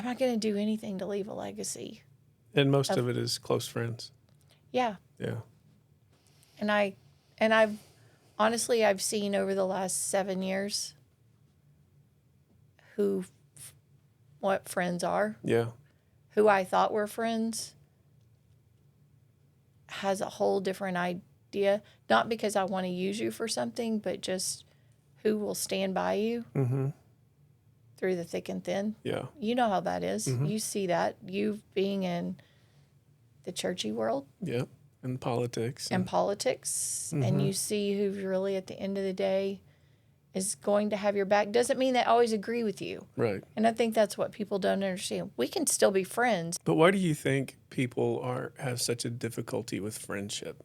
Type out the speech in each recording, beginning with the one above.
am I going to do anything to leave a legacy? And most of it is close friends. Yeah. Yeah. And I've honestly, I've seen over the last 7 years what friends are. Yeah. Who I thought were friends has a whole different idea. Not because I want to use you for something, but just who will stand by you through the thick and thin. Yeah. You know how that is. You see that. You being in the churchy world. Yeah. And politics. And politics. And you see who really, at the end of the day, is going to have your back. Doesn't mean they always agree with you. Right. And I think that's what people don't understand. We can still be friends. But why do you think people have such a difficulty with friendship?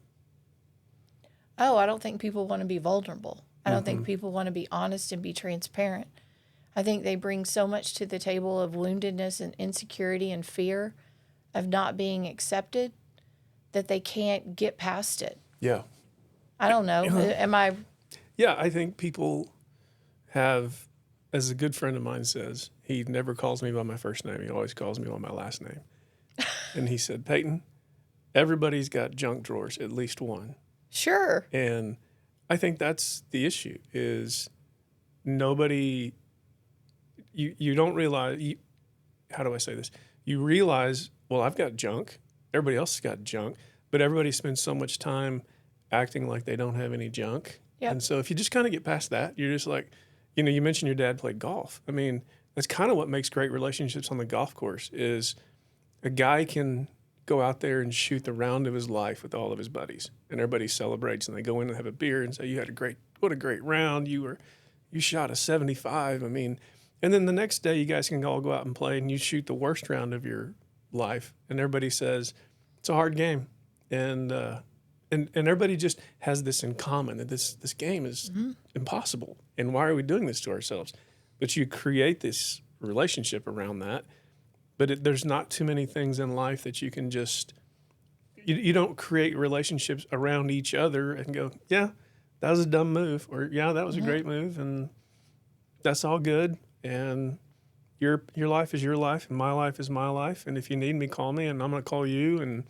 Oh, I don't think people want to be vulnerable. I don't think people want to be honest and be transparent. I think they bring so much to the table of woundedness and insecurity and fear of not being accepted that they can't get past it. Yeah. I don't know. Am I? Yeah, I think people have, as a good friend of mine says, he never calls me by my first name. He always calls me by my last name. And he said, Payton, everybody's got junk drawers, at least one. Sure. And I think that's the issue is nobody, you don't realize, how do I say this? You realize, well, I've got junk. Everybody else has got junk. But everybody spends so much time acting like they don't have any junk. Yep. And so if you just kind of get past that, you're just like, you mentioned your dad played golf. I mean, that's kind of what makes great relationships on the golf course is a guy can go out there and shoot the round of his life with all of his buddies. And everybody celebrates and they go in and have a beer and say, what a great round. You shot a 75. I mean, and then the next day you guys can all go out and play and you shoot the worst round of your life. And everybody says, it's a hard game. And everybody just has this in common, that this game is impossible. And why are we doing this to ourselves? But you create this relationship around that. But there's not too many things in life that you can just, you don't create relationships around each other and go, yeah, that was a dumb move. Or, yeah, that was a great move. And that's all good. And your life is your life and my life is my life. And if you need me, call me and I'm going to call you. And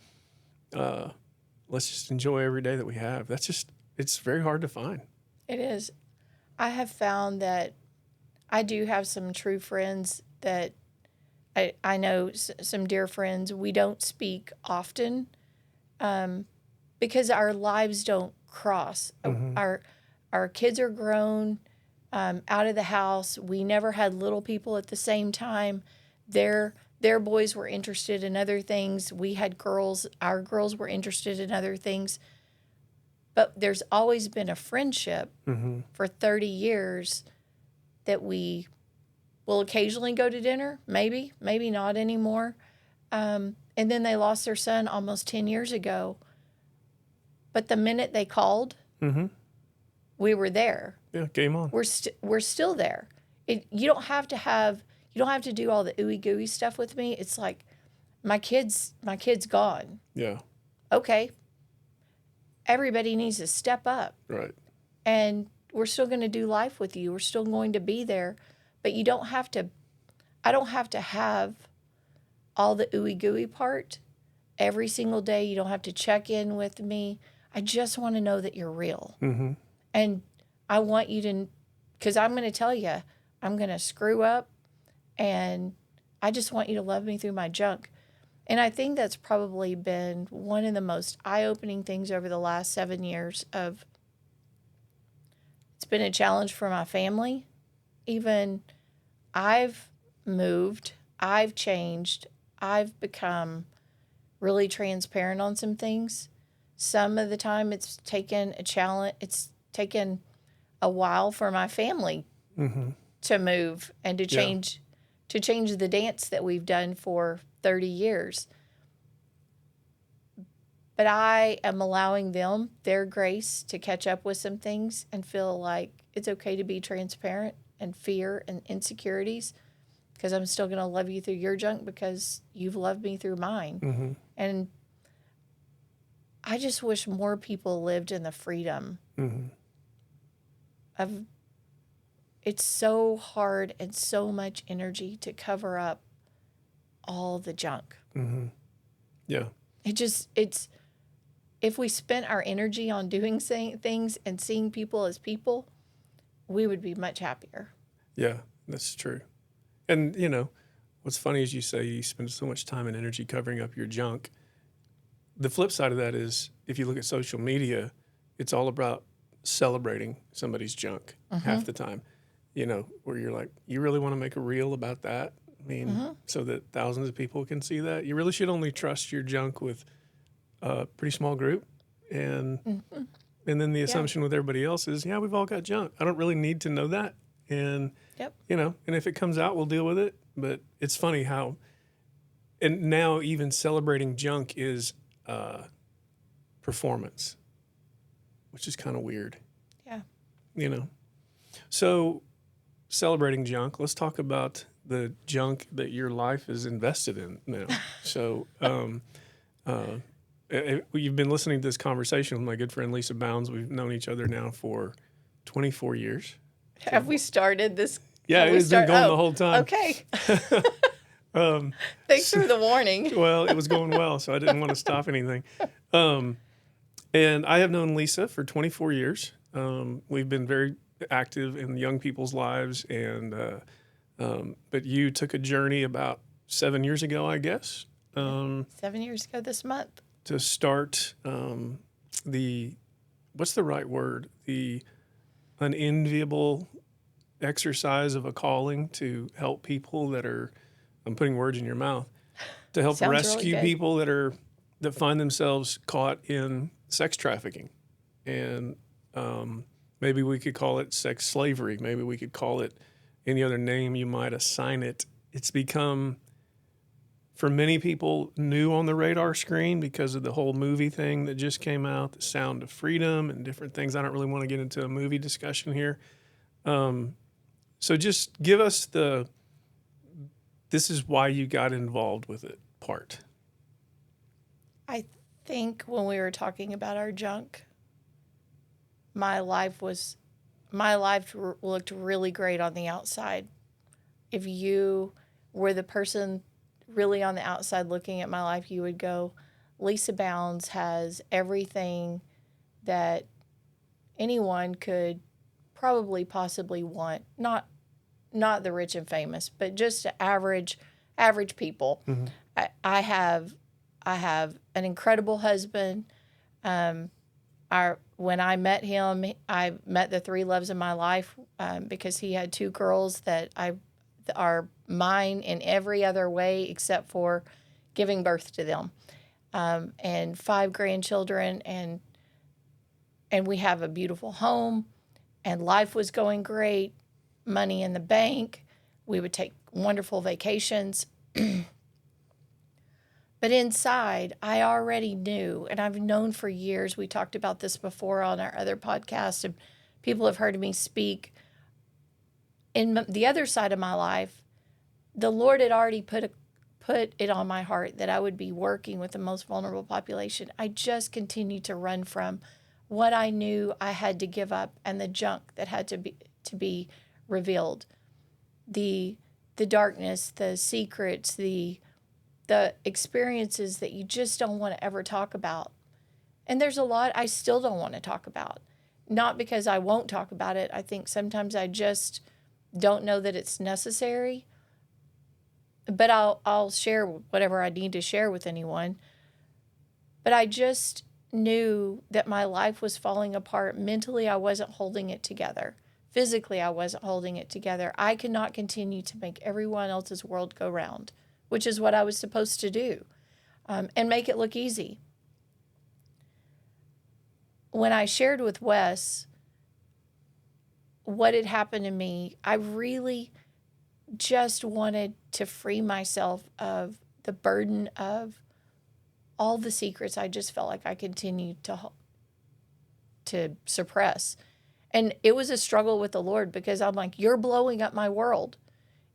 let's just enjoy every day that we have. It's very hard to find. It is. I have found that I do have some true friends that I know some dear friends. We don't speak often because our lives don't cross. Our kids are grown, out of the house. We never had little people at the same time. Their boys were interested in other things. We had girls. Our girls were interested in other things. But there's always been a friendship for 30 years that we will occasionally go to dinner, maybe not anymore. And then they lost their son almost 10 years ago. But the minute they called, we were there. Yeah, game on. We're still there. You don't have to do all the ooey gooey stuff with me. It's like my kid's gone. Yeah. Okay. Everybody needs to step up. Right. And we're still going to do life with you. We're still going to be there. But you don't have to, I don't have to have all the ooey gooey part every single day. You don't have to check in with me. I just want to know that you're real. And I want you to, because I'm going to tell you, I'm going to screw up. And I just want you to love me through my junk. And I think that's probably been one of the most eye-opening things over the last 7 years of, it's been a challenge for my family. Even I've moved, I've changed, I've become really transparent on some things. Some of the time it's taken a challenge, it's taken a while for my family to move and to change the dance that we've done for 30 years. But I am allowing them their grace to catch up with some things and feel like it's okay to be transparent and fear and insecurities because I'm still going to love you through your junk because you've loved me through mine. And I just wish more people lived in the freedom of, it's so hard and so much energy to cover up all the junk. Yeah. It's if we spent our energy on doing things and seeing people as people, we would be much happier. Yeah, that's true. And, you know, what's funny is you say you spend so much time and energy covering up your junk. The flip side of that is if you look at social media, it's all about celebrating somebody's junk half the time, you know, where you're like, you really want to make a reel about that? I mean, so that thousands of people can see that? You really should only trust your junk with a pretty small group. And then the assumption with everybody else is, yeah, we've all got junk. I don't really need to know that. And, you know, and if it comes out, we'll deal with it. But it's funny how, and now even celebrating junk is performance, which is kind of weird. Yeah. You know, so celebrating junk, let's talk about the junk that your life is invested in now. So, you've been listening to this conversation with my good friend Lisa Bownds. We've known each other now for 24 years. Have we started this? Yeah, it's been going the whole time. Okay. Thanks for the warning. Well, it was going well, so I didn't want to stop anything. And I have known Lisa for 24 years. We've been very active in young people's lives, and but you took a journey about 7 years ago, I guess. 7 years ago this month. To start what's the right word? The unenviable exercise of a calling to help people that are, I'm putting words in your mouth, to help Sounds rescue really good. people that find themselves caught in sex trafficking. And maybe we could call it sex slavery. Maybe we could call it any other name you might assign it. It's become, for many people, new on the radar screen because of the whole movie thing that just came out, The Sound of Freedom and different things. I don't really want to get into a movie discussion here. So just give us this is why you got involved with it part. I think when we were talking about our junk, my life looked really great on the outside. If you were the person really on the outside looking at my life, you would go, Lisa Bounds has everything that anyone could probably possibly want. Not the rich and famous, but just average people. I have an incredible husband. When I met him, I met the three loves of my life because he had two girls that are mine in every other way except for giving birth to them, and 5 grandchildren, and we have a beautiful home, and life was going great, money in the bank. We would take wonderful vacations. But inside, I already knew, and I've known for years, we talked about this before on our other podcast, and people have heard me speak. In the other side of my life, the Lord had already put it on my heart that I would be working with the most vulnerable population. I just continued to run from what I knew I had to give up and the junk that had to be revealed. The darkness, the secrets, the experiences that you just don't want to ever talk about. And there's a lot I still don't want to talk about. Not because I won't talk about it. I think sometimes I just don't know that it's necessary. But I'll share whatever I need to share with anyone. But I just knew that my life was falling apart. Mentally, I wasn't holding it together. Physically, I wasn't holding it together. I could not continue to make everyone else's world go round, which is what I was supposed to do, and make it look easy. When I shared with Wes what had happened to me, I really just wanted to free myself of the burden of all the secrets I just felt like I continued to suppress. And it was a struggle with the Lord because I'm like, you're blowing up my world.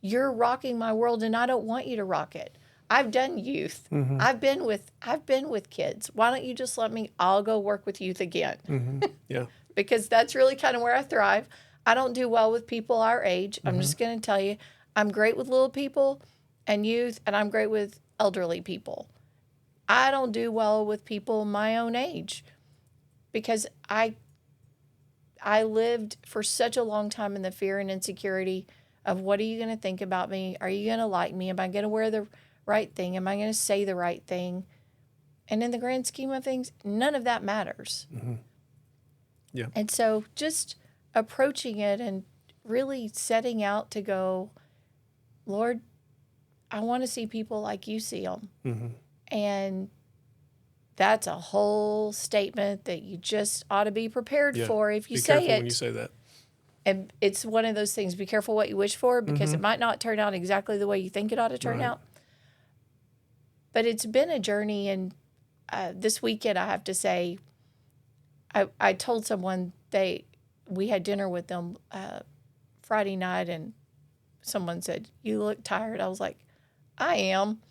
You're rocking my world, and I don't want you to rock it. I've done youth. Mm-hmm. I've been with kids. Why don't you just let me? I'll go work with youth again. Mm-hmm. Yeah. Because that's really kind of where I thrive. I don't do well with people our age. I'm just going to tell you, I'm great with little people. and youth, and I'm great with elderly people. I don't do well with people my own age because I lived for such a long time in the fear and insecurity of what are you going to think about me? Are you going to like me? Am I going to wear the right thing? Am I going to say the right thing? And in the grand scheme of things, none of that matters. Mm-hmm. Yeah. And so just approaching it and really setting out to go, Lord, I want to see people like you see them. Mm-hmm. And that's a whole statement that you just ought to be prepared for if you be say careful it. when you say that. And it's one of those things, be careful what you wish for, because Mm-hmm. it might not turn out exactly the way you think it ought to turn out. But it's been a journey. And this weekend, I have to say, I told someone we had dinner with them Friday night, and someone said, "You look tired." I was like, "I am,"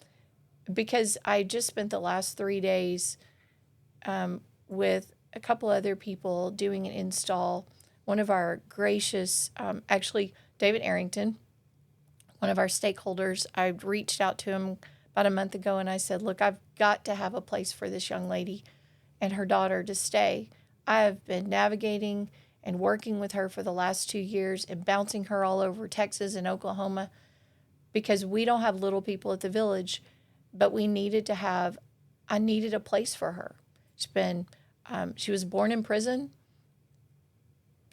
because I just spent the last 3 days with a couple other people doing an install. One of our gracious, actually, David Arrington, one of our stakeholders, I reached out to him about a month ago and I said, look, I've got to have a place for this young lady and her daughter to stay. I have been navigating and working with her for the last 2 years and bouncing her all over Texas and Oklahoma because we don't have little people at the village, but I needed a place for her. She was born in prison,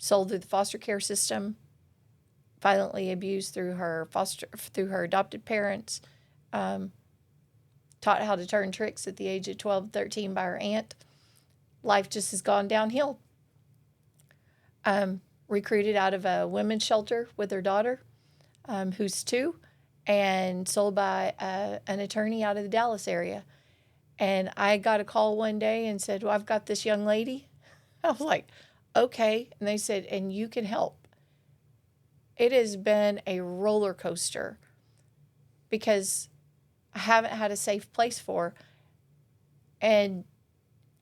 sold through the foster care system, violently abused through her adopted parents, taught how to turn tricks at the age of 12, 13 by her aunt. Life just has gone downhill. Recruited out of a women's shelter with her daughter, who's 2, and sold by an attorney out of the Dallas area. And I got a call one day and said, well, I've got this young lady. I was like, okay. And they said, and you can help. It has been a roller coaster because I haven't had a safe place for her. And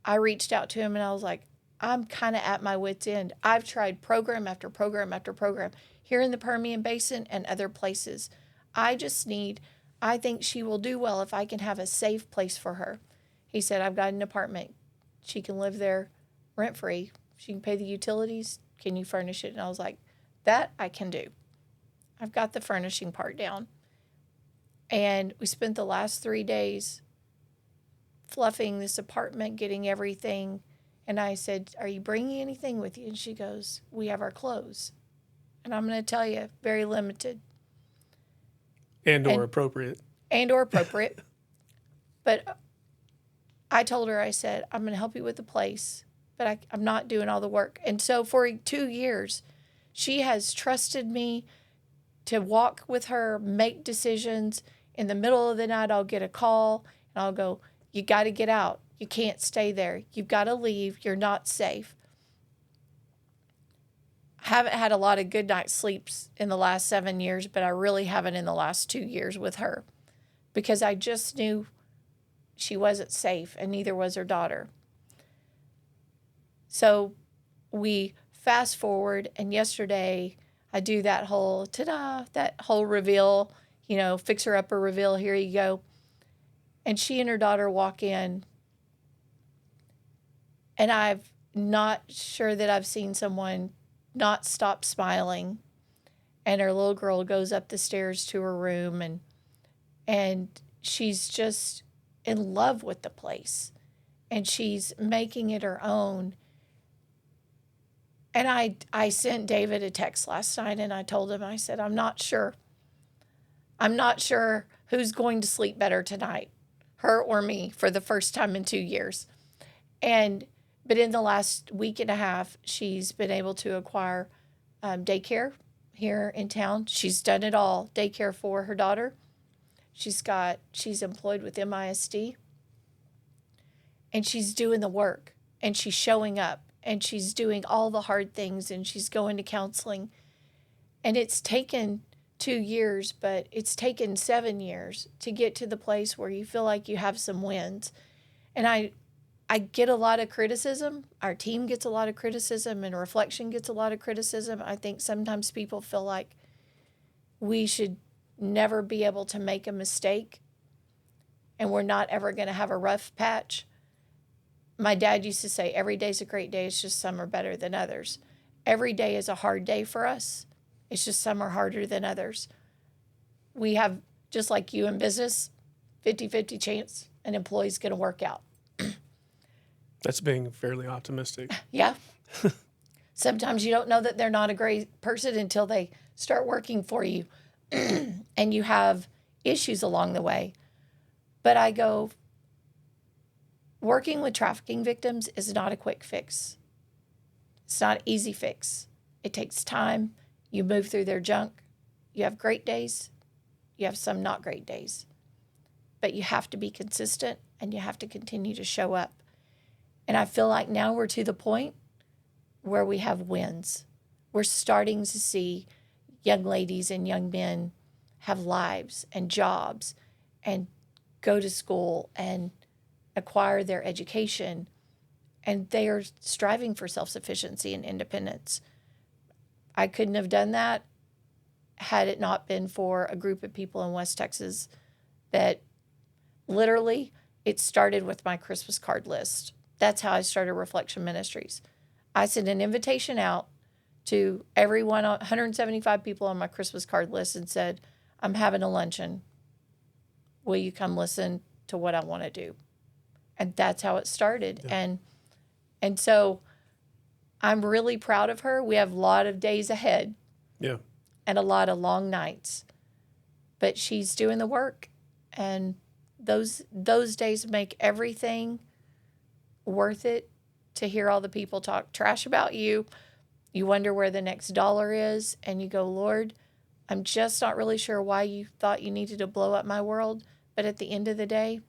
I reached out to him and I was like, I'm kind of at my wit's end. I've tried program after program after program here in the Permian Basin and other places. I think she will do well if I can have a safe place for her. He said, I've got an apartment. She can live there rent-free. She can pay the utilities. Can you furnish it? And I was like, that I can do. I've got the furnishing part down. And we spent the last 3 days fluffing this apartment, getting everything. And I said, are you bringing anything with you? And she goes, we have our clothes. And I'm going to tell you, very limited. And/or appropriate. But I told her, I said, I'm going to help you with the place, but I'm not doing all the work. And so for 2 years, she has trusted me to walk with her, make decisions. In the middle of the night, I'll get a call and I'll go, you got to get out. You can't stay there. You've got to leave. You're not safe. I haven't had a lot of good night sleeps in the last 7 years, but I really haven't in the last 2 years with her because I just knew she wasn't safe and neither was her daughter. So we fast forward, and yesterday I do that whole reveal, fixer upper reveal, here you go. And she and her daughter walk in, and I'm not sure that I've seen someone not stop smiling. And her little girl goes up the stairs to her room, and she's just in love with the place, and she's making it her own. And I sent David a text last night, and I told him, I said, I'm not sure who's going to sleep better tonight, her or me, for the first time in 2 years. But in the last week and a half, she's been able to acquire daycare here in town. She's done it all, daycare for her daughter. She's employed with MISD, and she's doing the work, and she's showing up, and she's doing all the hard things, and she's going to counseling. And it's taken 2 years, but it's taken 7 years to get to the place where you feel like you have some wins. And I get a lot of criticism. Our team gets a lot of criticism, and Reflection gets a lot of criticism. I think sometimes people feel like we should never be able to make a mistake, and we're not ever going to have a rough patch. My dad used to say, every day's a great day. It's just some are better than others. Every day is a hard day for us. It's just some are harder than others. We have, just like you in business, 50-50 chance an employee's going to work out. That's being fairly optimistic. Yeah. Sometimes you don't know that they're not a great person until they start working for you and you have issues along the way. But I go, working with trafficking victims is not a quick fix. It's not an easy fix. It takes time. You move through their junk. You have great days. You have some not great days. But you have to be consistent and you have to continue to show up. And I feel like now we're to the point where we have wins. We're starting to see young ladies and young men have lives and jobs and go to school and acquire their education. And they are striving for self-sufficiency and independence. I couldn't have done that had it not been for a group of people in West Texas that literally, it started with my Christmas card list. That's how I started Reflection Ministries. I sent an invitation out to everyone, 175 people on my Christmas card list, and said, I'm having a luncheon. Will you come listen to what I want to do? And that's how it started. Yeah. And so I'm really proud of her. We have a lot of days ahead. Yeah. And a lot of long nights. But she's doing the work. And those days make everything worth it to hear all the people talk trash about you. You wonder where the next dollar is. And you go, Lord, I'm just not really sure why you thought you needed to blow up my world. But at the end of the day,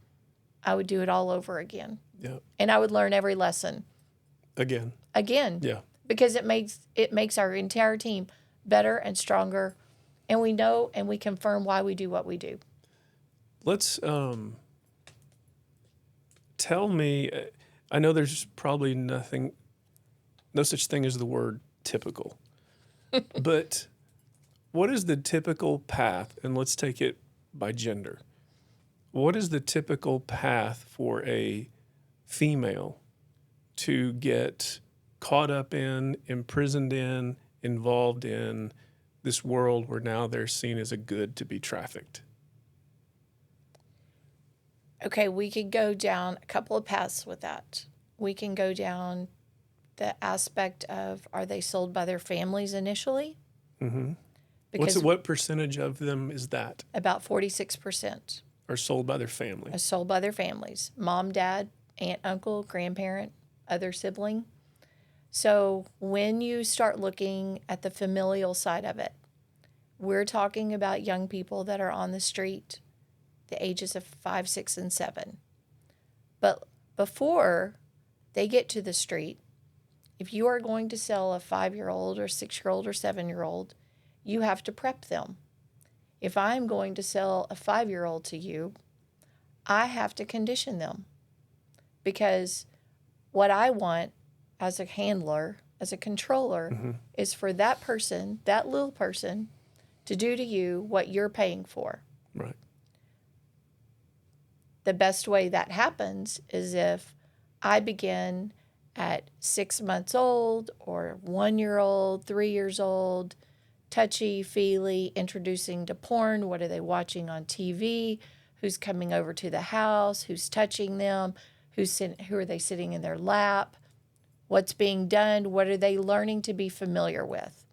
I would do it all over again. Yeah. And I would learn every lesson. Again. Yeah. Because it makes our entire team better and stronger. And we know and we confirm why we do what we do. Let's tell me, I know there's probably no such thing as the word typical, but what is the typical path? And let's take it by gender. What is the typical path for a female to get caught up in, imprisoned in, involved in this world where now they're seen as a good to be trafficked? Okay, we could go down a couple of paths with that. We can go down the aspect of, are they sold by their families initially? Mm-hmm. Because What percentage of them is that? About 46%. Are sold by their family? Are sold by their families. Mom, dad, aunt, uncle, grandparent, other sibling. So when you start looking at the familial side of it, we're talking about young people that are on the street, the ages of 5, 6, and 7. But before they get to the street, if you are going to sell a 5-year-old or 6-year-old or 7-year-old, you have to prep them. If I'm going to sell a 5-year-old to you, I have to condition them. Because what I want as a handler, as a controller, Mm-hmm. is for that person, that little person, to do to you what you're paying for. Right. The best way that happens is if I begin at 6 months old or 1-year-old, 3 years old, touchy-feely, introducing to porn. What are they watching on TV? Who's coming over to the house? Who's touching them? Who are they sitting in their lap? What's being done? What are they learning to be familiar with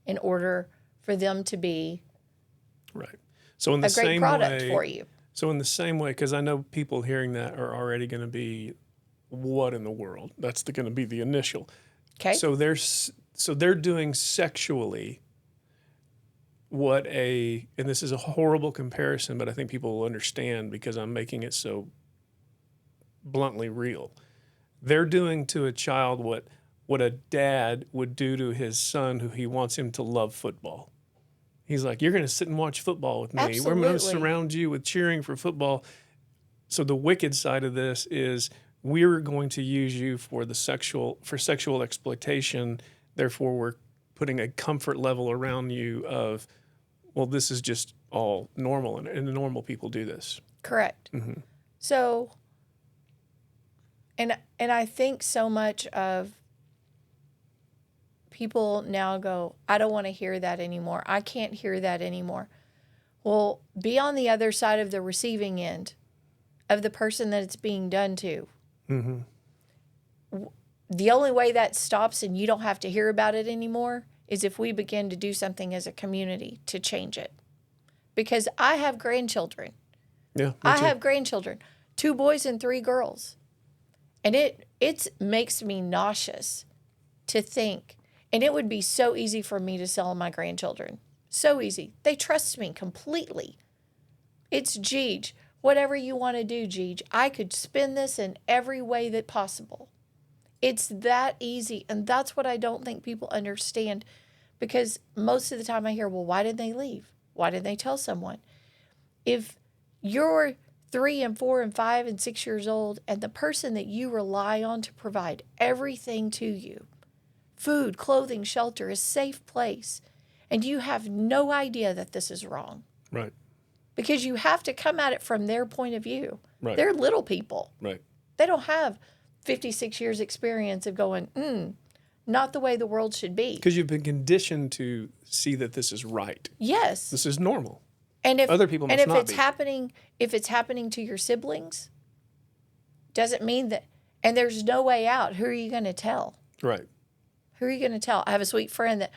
in order for them to be Right. So in the a great same product way, for you? So in the same way, because I know people hearing that are already going to be, what in the world? That's going to be the initial. Okay. So they're doing sexually what and this is a horrible comparison, but I think people will understand because I'm making it so bluntly real. They're doing to a child what a dad would do to his son who he wants him to love football. He's like, you're going to sit and watch football with me. Absolutely. We're going to surround you with cheering for football. So the wicked side of this is we're going to use you for sexual exploitation. Therefore, we're putting a comfort level around you of well, this is just all normal, and the normal people do this. Correct. Mm-hmm. So, and I think so much of people now go, I don't want to hear that anymore. I can't hear that anymore. Well, be on the other side of the receiving end of the person that it's being done to. Mm-hmm. The only way that stops and you don't have to hear about it anymore is if we begin to do something as a community to change it. Because I have grandchildren. Yeah, me I too. have grandchildren, 2 boys and 3 girls. And it makes me nauseous to think. And it would be so easy for me to sell my grandchildren. So easy. They trust me completely. It's Jeej. Whatever you want to do, Jeej. I could spin this in every way that possible. It's that easy. And that's what I don't think people understand. Because most of the time I hear, well, why did they leave? Why didn't they tell someone? If you're 3 and 4 and 5 and 6 years old and the person that you rely on to provide everything to you, food, clothing, shelter, a safe place, and you have no idea that this is wrong. Right. Because you have to come at it from their point of view. Right. They're little people. Right. They don't have 56 years experience of going, not the way the world should be. Because you've been conditioned to see that this is right. Yes. This is normal. And if other people must not it's be. if it's happening to your siblings, doesn't mean that, and there's no way out. Who are you going to tell? Right. Who are you going to tell? I have a sweet friend that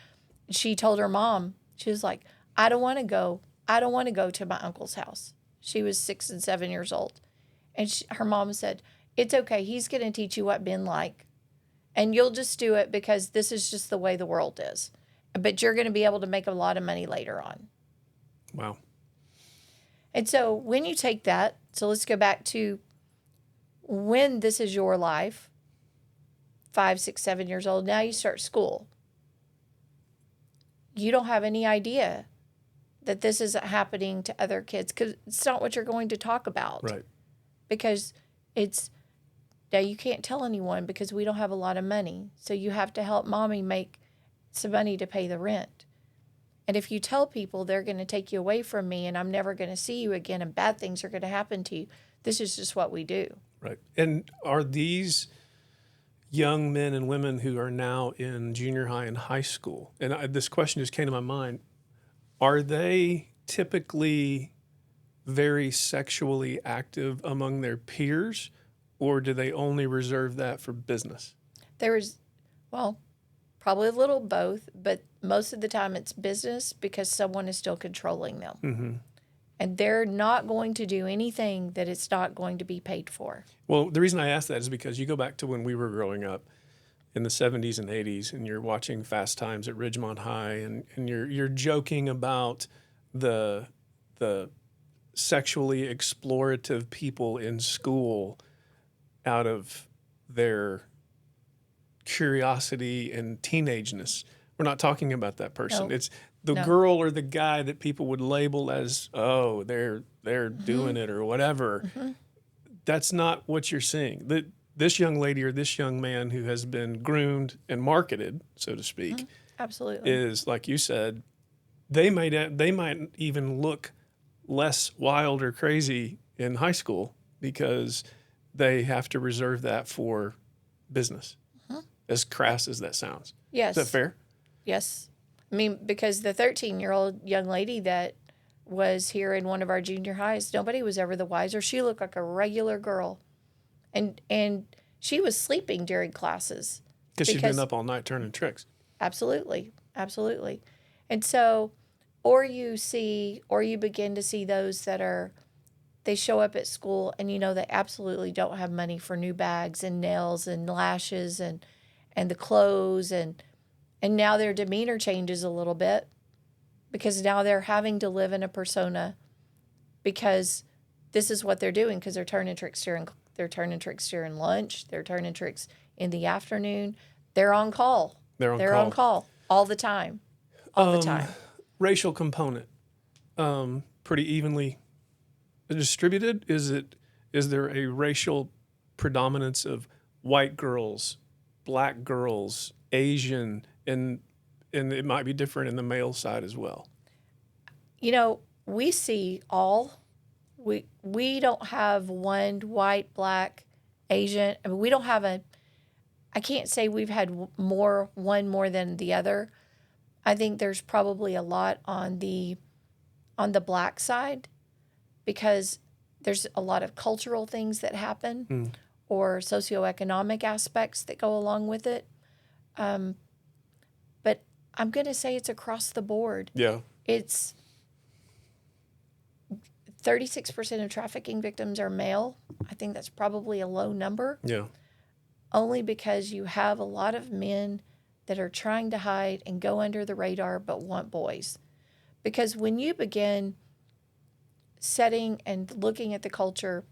she told her mom, she was like, I don't want to go to my uncle's house. She was 6 and 7 years old. And her mom said, it's okay. He's going to teach you what men like. And you'll just do it because this is just the way the world is. But you're going to be able to make a lot of money later on. Wow. And so when you take that, so let's go back to when this is your life, 5, 6, 7 years old, now you start school. You don't have any idea that this isn't happening to other kids because it's not what you're going to talk about. Right. Because now you can't tell anyone because we don't have a lot of money. So you have to help mommy make some money to pay the rent. And if you tell people they're going to take you away from me and I'm never going to see you again and bad things are going to happen to you, this is just what we do. Right. And are these young men and women who are now in junior high and high school, and this question just came to my mind, are they typically very sexually active among their peers, or do they only reserve that for business? Probably a little both, but most of the time it's business because someone is still controlling them. Mm-hmm. And they're not going to do anything that it's not going to be paid for. Well, the reason I ask that is because you go back to when we were growing up in the 70s and 80s, and you're watching Fast Times at Ridgemont High, and you're joking about the sexually explorative people in school out of their curiosity and teenageness. We're not talking about that person. No. It's the girl or the guy that people would label as, oh, they're doing it or whatever. Mm-hmm. That's not what you're seeing. This young lady or this young man who has been groomed and marketed, so to speak, absolutely, is, like you said, they might even look less wild or crazy in high school because they have to reserve that for business. As crass as that sounds. Yes. Is that fair? Yes. I mean, because the 13-year-old young lady that was here in one of our junior highs, nobody was ever the wiser. She looked like a regular girl. And she was sleeping during classes. Because she'd been up all night turning tricks. Absolutely. Absolutely. And so, or you begin to see those that they show up at school and they absolutely don't have money for new bags and nails and lashes and the clothes and now their demeanor changes a little bit because now they're having to live in a persona because this is what they're doing because they're turning tricks during lunch, they're turning tricks in the afternoon. They're on call. They're on call all the time. All the time. Racial component, pretty evenly distributed. Is there a racial predominance of white girls, black girls, Asian, and it might be different in the male side as well? we see all. We don't have one white, black, Asian. I mean, we don't have I can't say we've had one more than the other. I think there's probably a lot on the black side because there's a lot of cultural things that happen or socioeconomic aspects that go along with it. But I'm going to say it's across the board. Yeah. It's 36% of trafficking victims are male. I think that's probably a low number. Yeah. Only because you have a lot of men that are trying to hide and go under the radar but want boys. Because when you begin setting and looking at the culture,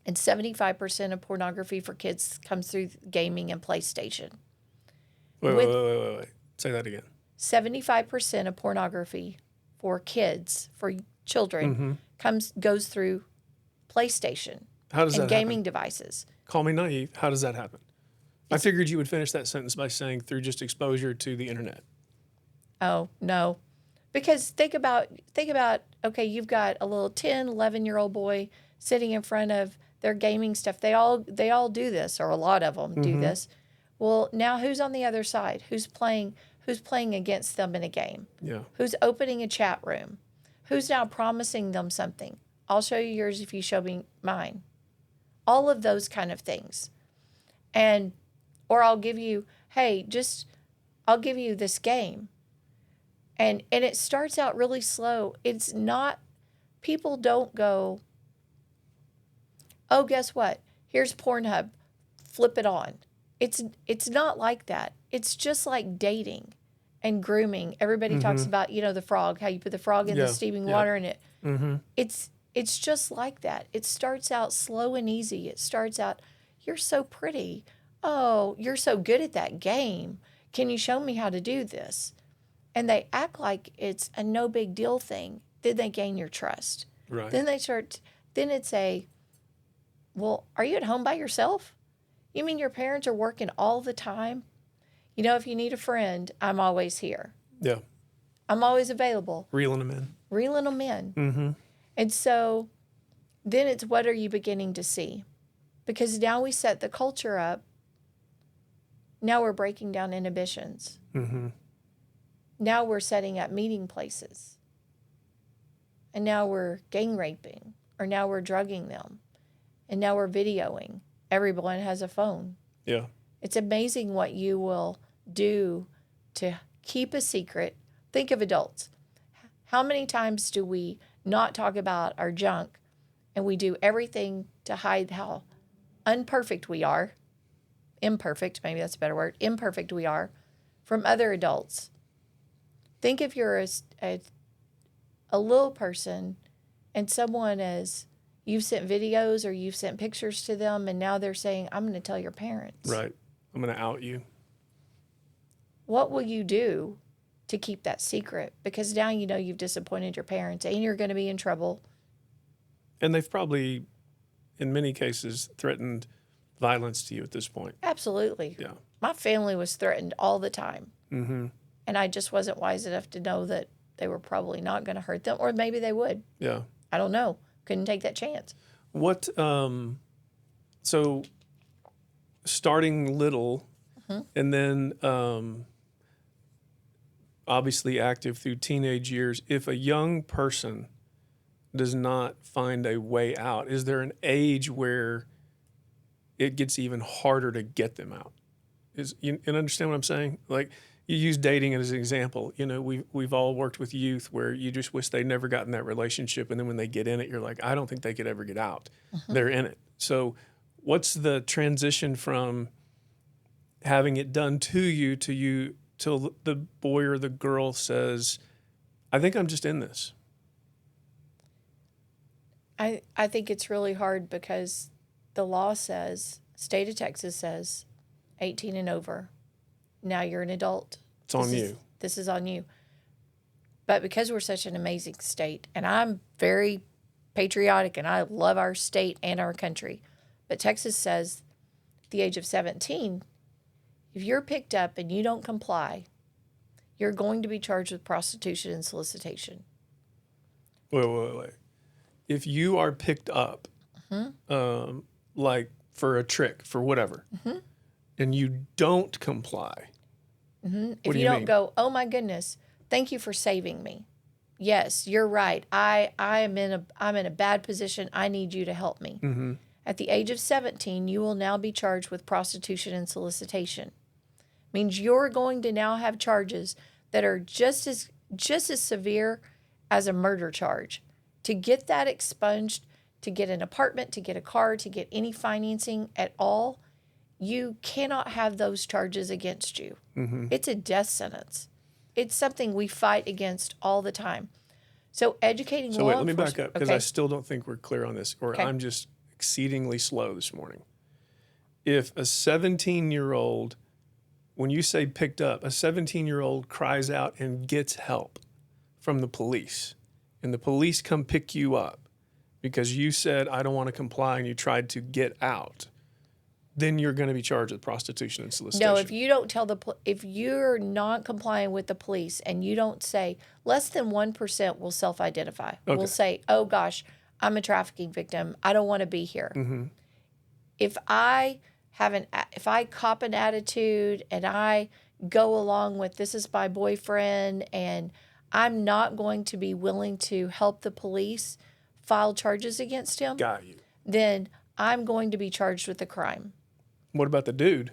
and 75% of pornography for kids comes through gaming and PlayStation. Wait. Say that again. 75% of pornography for kids, for children, goes through PlayStation and gaming devices. Call me naive. How does that happen? I figured you would finish that sentence by saying through just exposure to the internet. Oh, no. Because think about, okay, you've got a little 10, 11-year-old boy sitting in front of their gaming stuff. They all do this, or a lot of them do this. Well, now who's on the other side? Who's playing against them in a game? Yeah. Who's opening a chat room? Who's now promising them something? I'll show you yours if you show me mine. All of those kind of things. Or I'll give you, I'll give you this game. And it starts out really slow. It's not, people don't go, oh, guess what? Here's Pornhub. Flip it on. It's not like that. It's just like dating and grooming. Everybody talks about, the frog, how you put the frog in the steaming water and it. It's just like that. It starts out slow and easy. It starts out, you're so pretty. Oh, you're so good at that game. Can you show me how to do this? And they act like it's a no big deal thing. Then they gain your trust. Right. Then it's well, are you at home by yourself? You mean your parents are working all the time? If you need a friend, I'm always here. Yeah. I'm always available. Reeling them in. Mm-hmm. And so then it's, what are you beginning to see? Because now we set the culture up. Now we're breaking down inhibitions. Now we're setting up meeting places. And now we're gang raping. Or now we're drugging them. And now we're videoing. Everyone has a phone. Yeah. It's amazing what you will do to keep a secret. Think of adults. How many times do we not talk about our junk, and we do everything to hide how imperfect we are, maybe that's a better word, imperfect we are, from other adults? Think if you're a little person and someone you've sent videos or you've sent pictures to them, and now they're saying, I'm going to tell your parents. Right. I'm going to out you. What will you do to keep that secret? Because now you've disappointed your parents and you're going to be in trouble. And they've probably, in many cases, threatened violence to you at this point. Absolutely. Yeah. My family was threatened all the time. And I just wasn't wise enough to know that they were probably not going to hurt them, or maybe they would. Yeah. I don't know. Couldn't take that chance. What, so starting little and then obviously active through teenage years, if a young person does not find a way out, is there an age where it gets even harder to get them out? You understand what I'm saying? Like, you use dating as an example. We've all worked with youth where you just wish they'd never gotten that relationship, and then when they get in it, you're like, I don't think they could ever get out. They're in it. So what's the transition from having it done to you till the boy or the girl says, I think I'm just in this? I think it's really hard because the law says, state of Texas says, 18 and over. Now you're an adult. It's on you. This is on you. But because we're such an amazing state, and I'm very patriotic and I love our state and our country, but Texas says at the age of 17, if you're picked up and you don't comply, you're going to be charged with prostitution and solicitation. Wait. If you are picked up, like for a trick, for whatever, and you don't comply, If what do you you don't mean? go, oh my goodness, thank you for saving me. Yes, you're right. I'm in a bad position. I need you to help me. At the age of 17, you will now be charged with prostitution and solicitation. Means you're going to now have charges that are just as severe as a murder charge. To get that expunged, to get an apartment, to get a car, to get any financing at all, you cannot have those charges against you. It's a death sentence. It's something we fight against all the time. So educating So law wait, let me enforcement. back up because I still don't think we're clear on this, or Okay. I'm just exceedingly slow this morning. If a 17-year-old, when you say picked up, a 17-year-old cries out and gets help from the police, and the police come pick you up because you said, I don't want to comply, and you tried to get out, then you're going to be charged with prostitution and solicitation. No, if you don't tell if you're not complying with the police and you don't say, less than 1% will self-identify. Okay. Will say, oh gosh, I'm a trafficking victim. I don't want to be here. If I cop an attitude and I go along with this is my boyfriend and I'm not going to be willing to help the police file charges against him, Got you. then I'm going to be charged with a crime. What about the dude?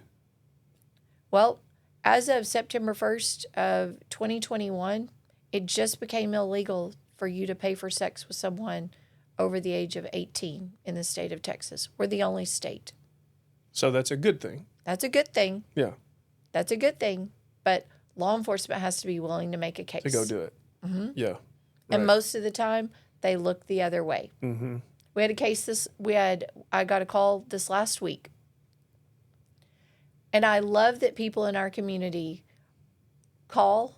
Well, as of September 1st of 2021, it just became illegal for you to pay for sex with someone over the age of 18 in the state of Texas. We're the only state. So that's a good thing. That's a good thing. Yeah. That's a good thing. But law enforcement has to be willing to make a case. To go do it. Yeah. And Right. most of the time, they look the other way. We had a case I got a call this last week. And I love that people in our community call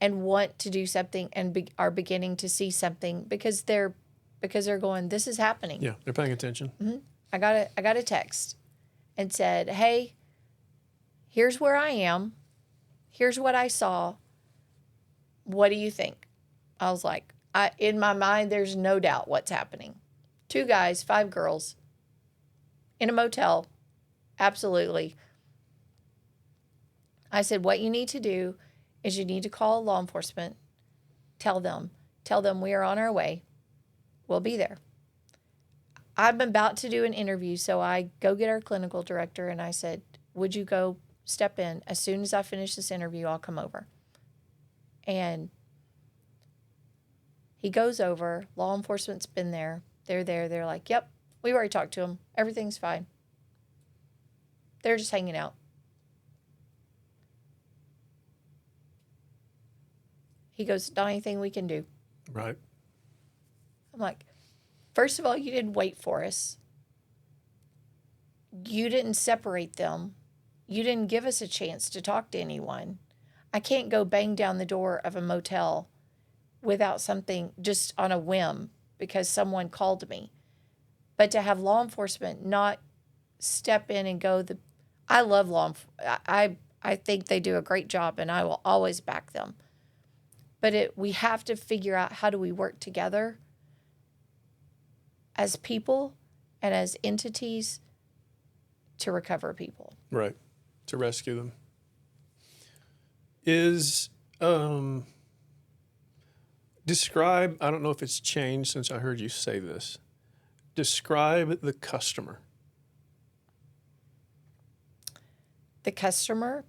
and want to do something and are beginning to see something because they're going, this is happening. Yeah, they're paying attention. I got a text and said, hey, here's where I am. Here's what I saw. What do you think? I was like, in my mind, there's no doubt what's happening. 2 guys, 5 girls in a motel. Absolutely. I said, what you need to do is you need to call law enforcement. Tell them we are on our way. We'll be there. I'm about to do an interview, so I go get our clinical director and I said, would you go step in? As soon as I finish this interview, I'll come over. And he goes over. Law enforcement's been there. They're there. They're like, yep, we've already talked to him. Everything's fine. They're just hanging out. He goes, not anything we can do. Right. I'm like, first of all, you didn't wait for us. You didn't separate them. You didn't give us a chance to talk to anyone. I can't go bang down the door of a motel without something just on a whim because someone called me. But to have law enforcement not step in and go, I love law enforcement. I think they do a great job and I will always back them. But we have to figure out how do we work together as people and as entities to recover people. Right. To rescue them. Describe, I don't know if it's changed since I heard you say this. Describe the customer. The customer,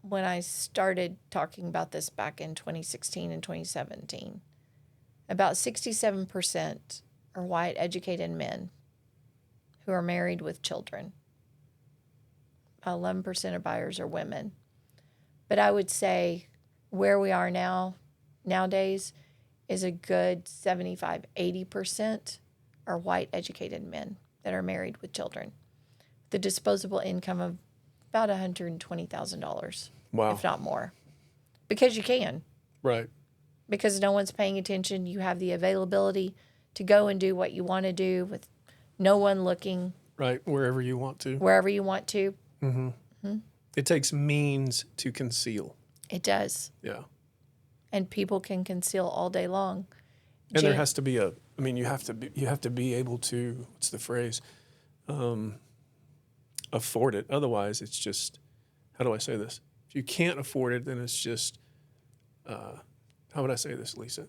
when I started talking about this back in 2016 and 2017, about 67% are white educated men who are married with children. 11% of buyers are women. But I would say where we are nowadays is a good 75-80% are white educated men that are married with children. The disposable income of about $120,000, Wow. if not more, because you can. Right. Because no one's paying attention. You have the availability to go and do what you want to do with no one looking. Right. Wherever you want to. Wherever you want to. It takes means to conceal. It does. Yeah. and people can conceal all day long. And there has to be you have to be able to, what's the phrase? Afford it. Otherwise, it's just, how do I say this? If you can't afford it, then it's just, how would I say this, Lisa?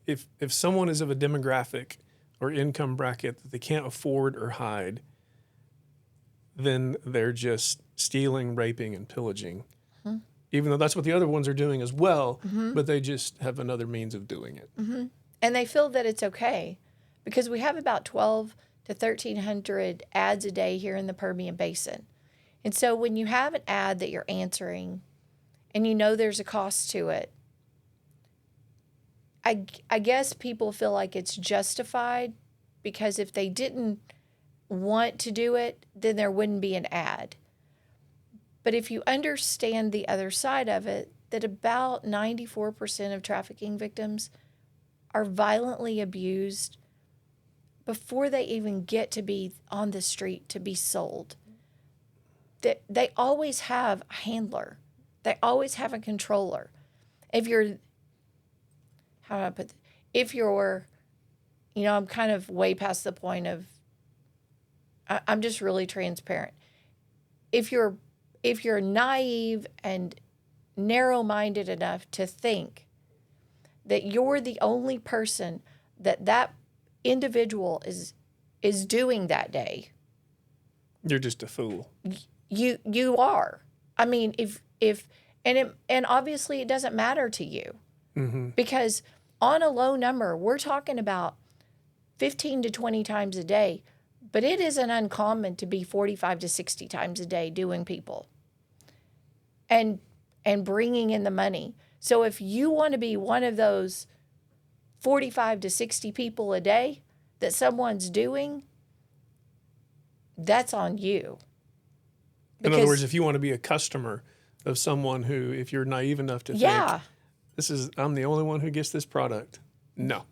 If someone is of a demographic or income bracket that they can't afford or hide, then they're just stealing, raping, and pillaging. Mm-hmm. Even though that's what the other ones are doing as well, mm-hmm. but they just have another means of doing it. Mm-hmm. And they feel that it's okay because we have about 12 to 1,300 ads a day here in the Permian Basin. And so when you have an ad that you're answering and you know there's a cost to it, I guess people feel like it's justified because if they didn't want to do it, then there wouldn't be an ad. But if you understand the other side of it, that about 94% of trafficking victims are violently abused before they even get to be on the street to be sold. They always have a handler. They always have a controller. If you're, how do I put this? If you're, I'm kind of way past the point of, I'm just really transparent. If you're naive and narrow-minded enough to think that you're the only person that individual is doing that day, you're just a fool. You are. I mean, and obviously it doesn't matter to you, mm-hmm. because on a low number, we're talking about 15 to 20 times a day, but it isn't uncommon to be 45 to 60 times a day doing people and bringing in the money. So if you want to be one of those 45 to 60 people a day that someone's doing, that's on you. In other words, if you want to be a customer of someone who, if you're naive enough to think, I'm the only one who gets this product. No.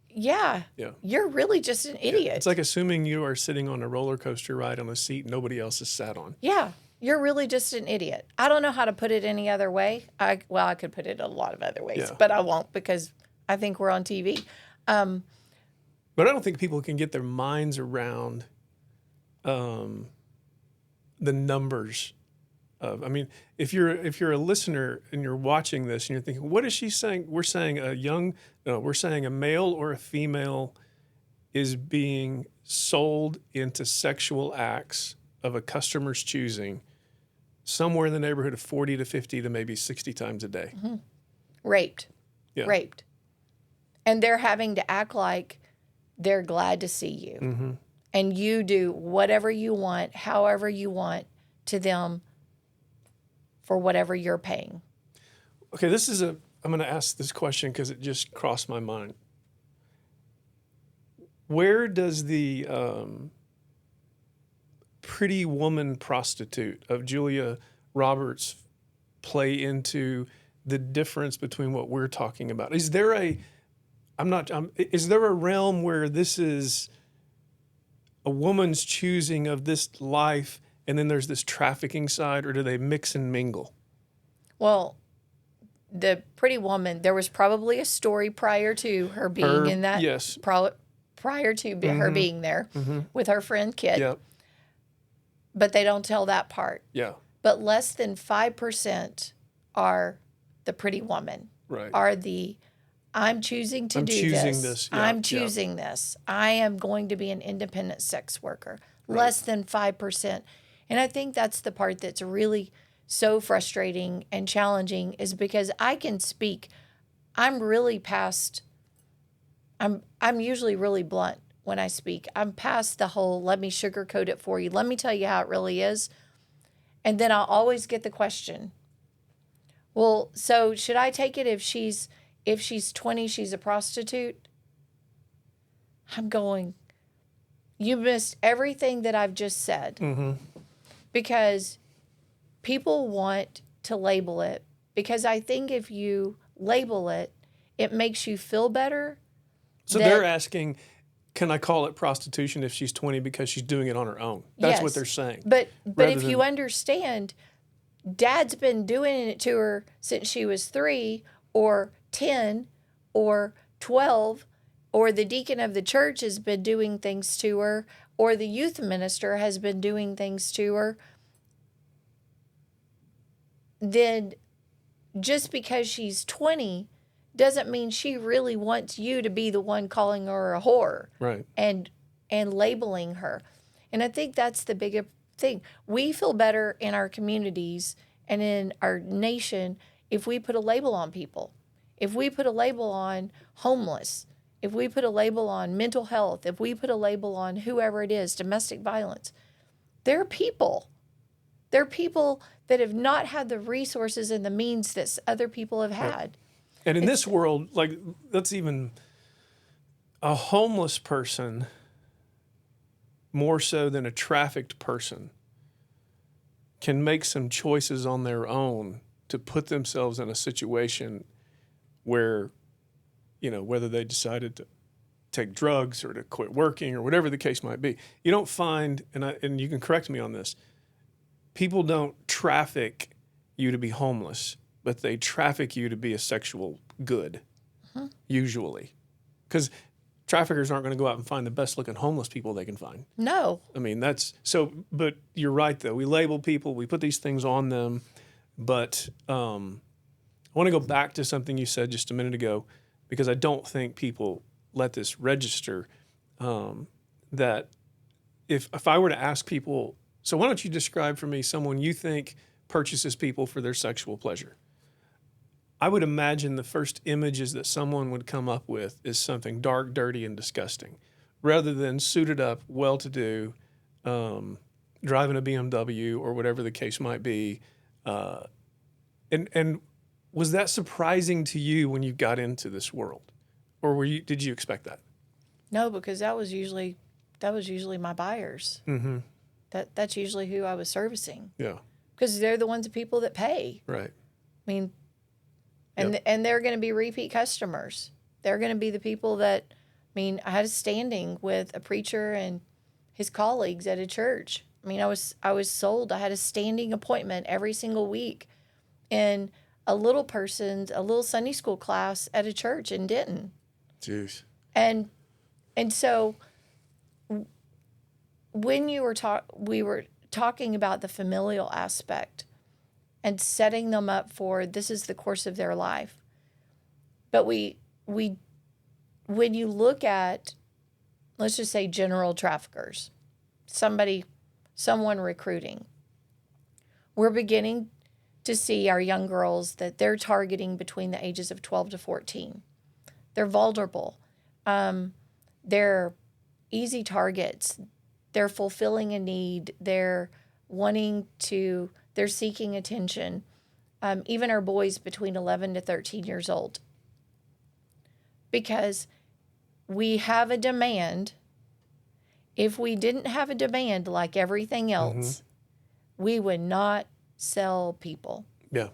Yeah. You're really just an idiot. Yeah. It's like assuming you are sitting on a roller coaster ride on a seat nobody else has sat on. Yeah. You're really just an idiot. I don't know how to put it any other way. I could put it a lot of other ways, but I won't because I think we're on TV. But I don't think people can get their minds around the numbers of. I mean, if you're a listener and you're watching this and you're thinking, what is she saying? We're saying a male or a female is being sold into sexual acts of a customer's choosing somewhere in the neighborhood of 40 to 50 to maybe 60 times a day. Mm-hmm. Raped. And they're having to act like they're glad to see you. Mm-hmm. And you do whatever you want, however you want to them for whatever you're paying. Okay, I'm going to ask this question because it just crossed my mind. Where does the Pretty Woman Prostitute of Julia Roberts play into the difference between what we're talking about? Is there a realm where this is a woman's choosing of this life and then there's this trafficking side, or do they mix and mingle? Well, the Pretty Woman, there was probably a story prior to her being in that. Yes. Prior to her being there with her friend Kit. Yep. But they don't tell that part. Yeah. But less than 5% are the Pretty Woman. Right. Are the, I'm choosing to do this. Yeah, I'm choosing this. I am going to be an independent sex worker. Right. Less than 5%. And I think that's the part that's really so frustrating and challenging is because I can speak. I'm really past, I'm usually really blunt when I speak. I'm past the whole, let me sugarcoat it for you. Let me tell you how it really is. And then I'll always get the question, well, so should I take it if she's 20, she's a prostitute? I'm going, you missed everything that I've just said. Mm-hmm. Because people want to label it. Because I think if you label it, it makes you feel better. So they're asking, can I call it prostitution if she's 20 because she's doing it on her own? That's what they're saying. But if you understand, Dad's been doing it to her since she was 3 or 10 or 12, or the deacon of the church has been doing things to her, or the youth minister has been doing things to her, then just because she's 20 doesn't mean she really wants you to be the one calling her a whore, Right. and labeling her. And I think that's the bigger thing. We feel better in our communities and in our nation if we put a label on people. If we put a label on homeless, if we put a label on mental health, if we put a label on whoever it is, domestic violence, they're people. They're people that have not had the resources and the means that other people have had. And in this world, like, that's even a homeless person more so than a trafficked person can make some choices on their own to put themselves in a situation where, you know, whether they decided to take drugs or to quit working or whatever the case might be. You don't find, and you can correct me on this, people don't traffic you to be homeless, but they traffic you to be a sexual good, usually. Because traffickers aren't going to go out and find the best looking homeless people they can find. No. I mean, that's so, but you're right, though. We label people, we put these things on them. But I want to go back to something you said just a minute ago, because I don't think people let this register. That if I were to ask people, so why don't you describe for me someone you think purchases people for their sexual pleasure? I would imagine the first images that someone would come up with is something dark, dirty, and disgusting, rather than suited up, well-to-do, driving a BMW or whatever the case might be. And was that surprising to you when you got into this world, or did you expect that? No, because that was usually my buyers. Mm-hmm. That's usually who I was servicing. Yeah. Because they're the ones, people that pay. Right. I mean, and they're going to be repeat customers. They're going to be the people that, I mean, I had a standing with a preacher and his colleagues at a church. I mean, I was sold. I had a standing appointment every single week in a little Sunday school class at a church in Denton. Jeez. And so when we were talking about the familial aspect and setting them up for this is the course of their life. But when you look at, let's just say, general traffickers, someone recruiting, we're beginning to see our young girls that they're targeting between the ages of 12 to 14. They're vulnerable. They're easy targets. They're fulfilling a need. They're seeking attention. Even our boys between 11 to 13 years old. Because we have a demand. If we didn't have a demand like everything else, we would not sell people. Yeah.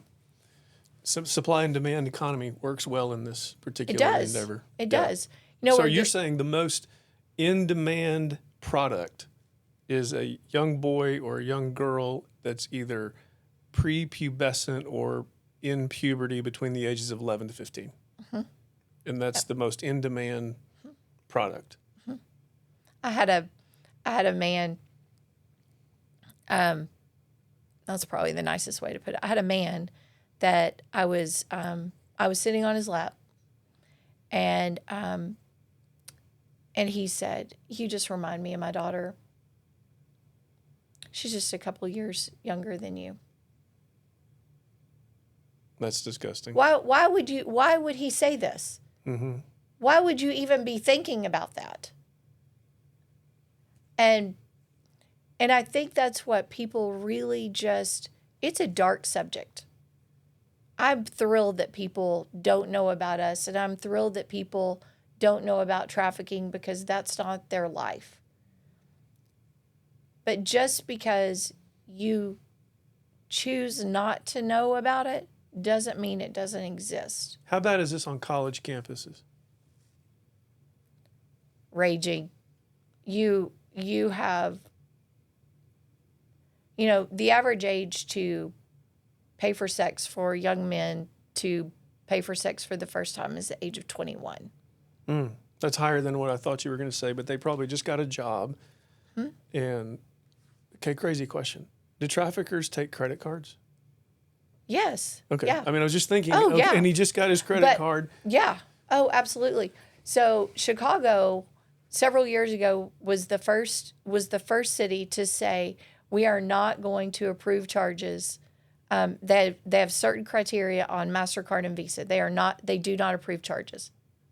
Supply and demand economy works well in this particular endeavor. It does. You know, so you're saying the most in-demand product is a young boy or a young girl that's either prepubescent or in puberty between the ages of 11 to 15. Mm-hmm. And that's the most in-demand product. Mm-hmm. I had a man, that's probably the nicest way to put it. I had a man that I was sitting on his lap, and he said, "You just remind me of my daughter. She's just a couple years younger than you." That's disgusting. Why would he say this? Mm-hmm. Why would you even be thinking about that? And I think that's what people really it's a dark subject. I'm thrilled that people don't know about us, and I'm thrilled that people don't know about trafficking because that's not their life. But just because you choose not to know about it doesn't mean it doesn't exist. How bad is this on college campuses? Raging. You have, the average age to pay for sex for young men to pay for sex for the first time is the age of 21. That's higher than what I thought you were going to say, but they probably just got a job. And, okay, crazy question. Do traffickers take credit cards? Yes. Okay. Yeah. I mean, I was just thinking, Oh, okay, yeah. and he just got his credit But- card. Yeah. Oh, absolutely. So Chicago, several years ago, was the first city to say we are not going to approve charges. They have certain criteria on MasterCard and Visa. They do not approve charges.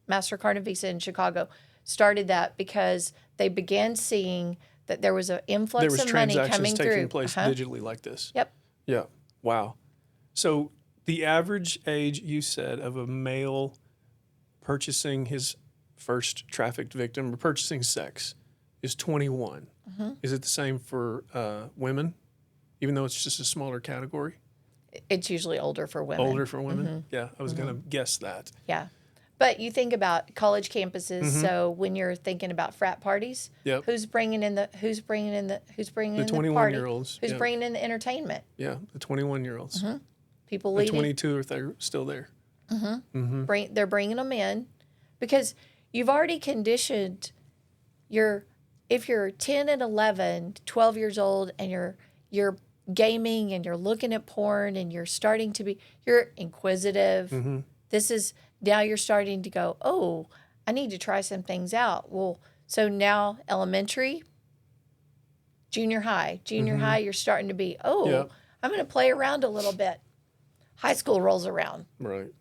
MasterCard and Visa in Chicago started that because they began seeing that there was an influx There was of money transactions coming taking through. place digitally like this. Yep. Yeah. Wow. So the average age, you said, of a male purchasing his first trafficked victim or purchasing sex is 21. Is it the same for women, even though it's just a smaller category? It's usually older for women. Older for women? Yeah, I was going to guess that. Yeah. But you think about college campuses. So when you're thinking about frat parties, Yep. who's bringing in the party? 21-year-olds, Who's yeah. bringing in the entertainment? Yeah, the 21-year-olds. People The leading. 22 if they're still there. They're bringing them in because you've already conditioned if you're 10 and 11, 12 years old and you're gaming and you're looking at porn and you're inquisitive. This is now you're starting to go, oh, I need to try some things out. Well, so now elementary, junior high, you're starting to be, Yep. I'm going to play around a little bit. High school rolls around. Right.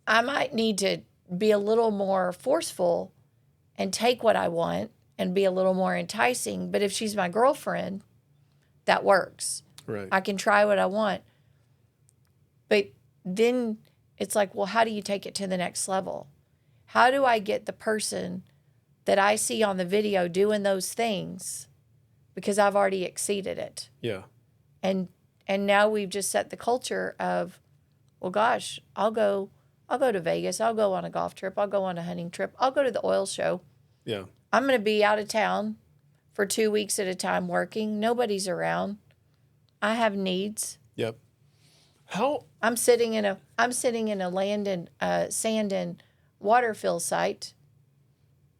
I might need to be a little more forceful and take what I want and be a little more enticing. But if she's my girlfriend, that works. Right. I can try what I want. But then it's like, well, how do you take it to the next level? How do I get the person that I see on the video doing those things because I've already exceeded it? Yeah. And now we've just set the culture of, well, gosh, I'll go to Vegas. I'll go on a golf trip. I'll go on a hunting trip. I'll go to the oil show. Yeah. I'm going to be out of town for 2 weeks at a time working. Nobody's around. I have needs. Yep. How? I'm sitting in a sand and water fill site.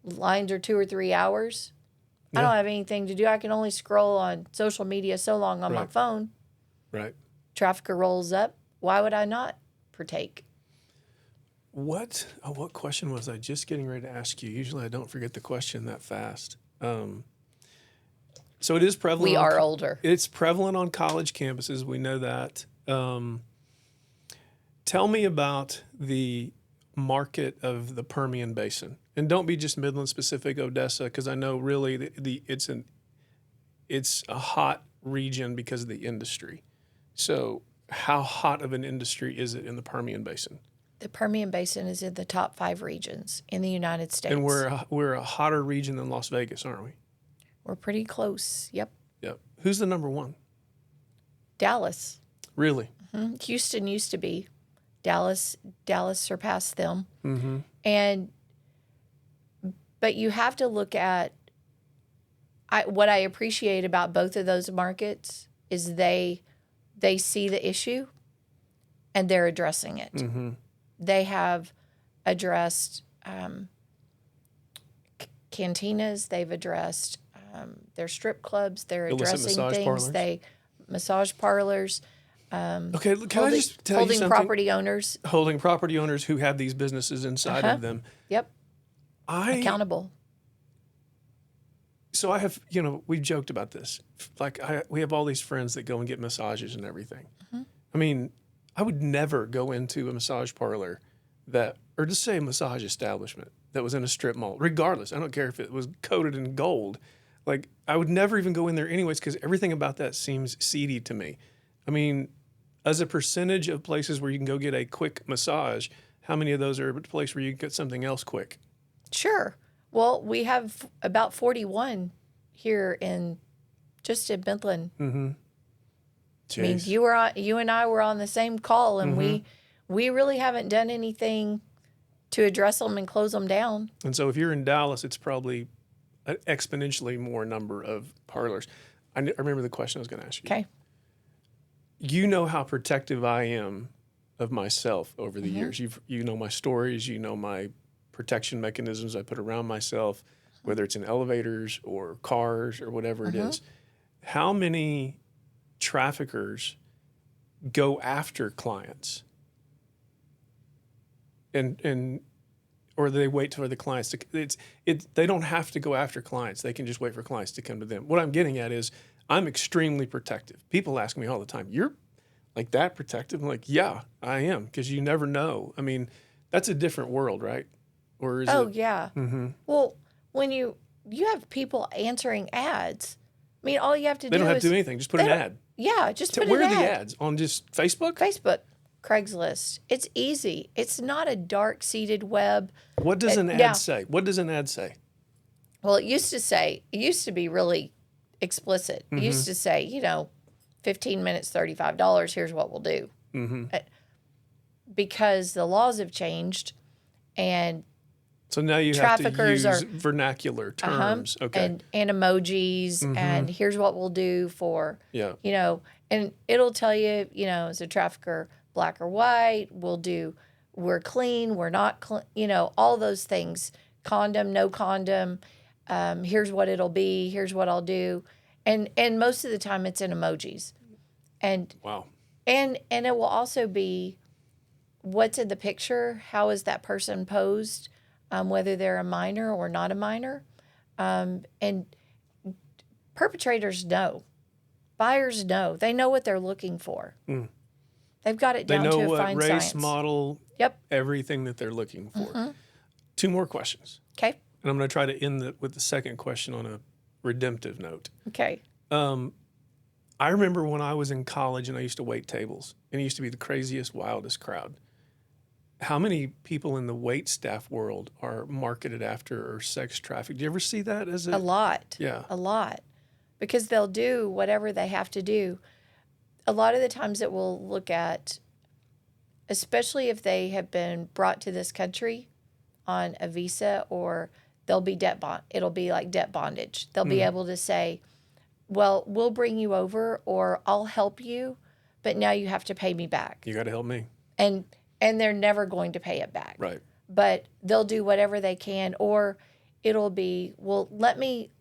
Lines are 2 or 3 hours. I don't have anything to do. I can only scroll on social media so long on my Right. phone. Right. Trafficker rolls up. Why would I not partake? What question was I just getting ready to ask you? Usually I don't forget the question that fast. So it is prevalent. We are older. It's prevalent on college campuses. We know that. Tell me about the market of the Permian Basin, and don't be just Midland specific, Odessa, because I know really it's a hot region because of the industry. So how hot of an industry is it in the Permian Basin? The Permian Basin is in the top 5 regions in the United States. And we're a hotter region than Las Vegas, aren't we? We're pretty close. Yep. Yep. Who's the number one? Dallas. Really? Houston used to be. Dallas surpassed them. But you have to look at what I appreciate about both of those markets is they see the issue and they're addressing it. They have addressed cantinas. They've addressed their strip clubs. They're Illicit addressing massage things. parlors. Massage parlors. Okay, can I just tell you holding something? property owners. Holding property owners who have these businesses inside of them. Yep. Accountable. So I have, we've joked about this. Like we have all these friends that go and get massages and everything. I mean, I would never go into a massage parlor or just say a massage establishment that was in a strip mall, regardless. I don't care if it was coated in gold. Like I would never even go in there anyways because everything about that seems seedy to me. I mean, as a percentage of places where you can go get a quick massage, how many of those are a place where you can get something else quick? Sure. Well, we have about 41 here in Midland. I mean, you and I were on the same call, and we really haven't done anything to address them and close them down. And so if you're in Dallas, it's probably an exponentially more number of parlors. I remember the question I was going to ask you. Okay. You know how protective I am of myself over the years. You know my stories, you know my protection mechanisms I put around myself, whether it's in elevators or cars or whatever it is. How many traffickers go after clients and or they wait for the clients to they don't have to go after clients. They can just wait for clients to come to them. What I'm getting at is I'm extremely protective. People ask me all the time, "You're like that protective?" I'm like, "Yeah, I am," because you never know. I mean, that's a different world, right? Or is it? Yeah. Well, when you have people answering ads, I mean, all you have to do They don't have is to do anything. Just put an ad. Yeah, just put Where an are ad. the ads? On just Facebook? Facebook, Craigslist. It's easy. It's not a dark-seated web. What does an ad say? What does an ad say? Well, it used to be really explicit. It used to say, 15 minutes, $35, here's what we'll do. Because the laws have changed and so now you have to use vernacular terms. Okay. And emojis and here's what we'll do for, and it'll tell you, as a trafficker, black or white, we're clean, we're not clean, all those things, condom, no condom, here's what it'll be, here's what I'll do. And most of the time it's in emojis. And wow. And it will also be what's in the picture, how is that person posed, whether they're a minor or not a minor. And perpetrators know. Buyers know. They know what they're looking for. They've got it down to a fine science. They know what race, model, everything that they're looking for. 2 more questions. Okay. And I'm going to try to end with the second question on a redemptive note. Okay. I remember when I was in college and I used to wait tables, and it used to be the craziest, wildest crowd. How many people in the wait staff world are marketed after or sex trafficked? Do you ever see that a lot? Yeah. A lot. Because they'll do whatever they have to do. A lot of the times it will look at, especially if they have been brought to this country on a visa, or they'll be it'll be like debt bondage. They'll be able to say, well, we'll bring you over or I'll help you, but now you have to pay me back. You got to help me. And they're never going to pay it back. Right. But they'll do whatever they can, or it'll be, well, let me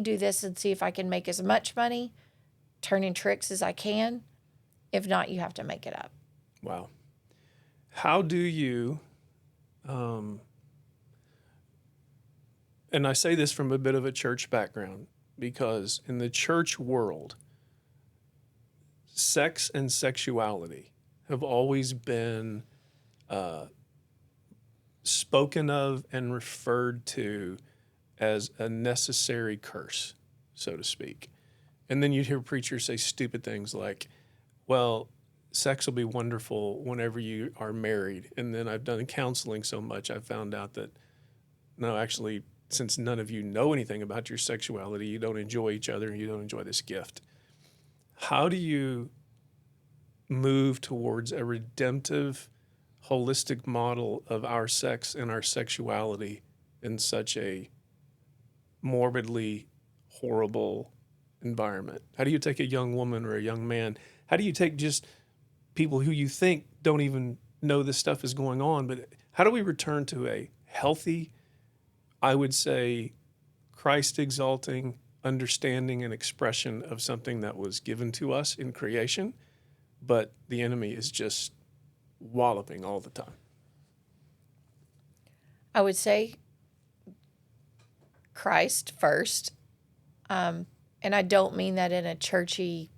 do this and see if I can make as much money turning tricks as I can. If not, you have to make it up. Wow. How do you, and I say this from a bit of a church background, because in the church world, sex and sexuality have always been spoken of and referred to as a necessary curse, so to speak. And then you'd hear preachers say stupid things like, well, sex will be wonderful whenever you are married. And then I've done counseling so much, I've found out that, no, actually, since none of you know anything about your sexuality, you don't enjoy each other, and you don't enjoy this gift. How do you move towards a redemptive, holistic model of our sex and our sexuality in such a morbidly horrible environment? How do you take a young woman or a young man? How do you take just people who you think don't even know this stuff is going on, but how do we return to a healthy, I would say, Christ-exalting understanding and expression of something that was given to us in creation, but the enemy is just walloping all the time? I would say Christ first. And I don't mean that in a churchy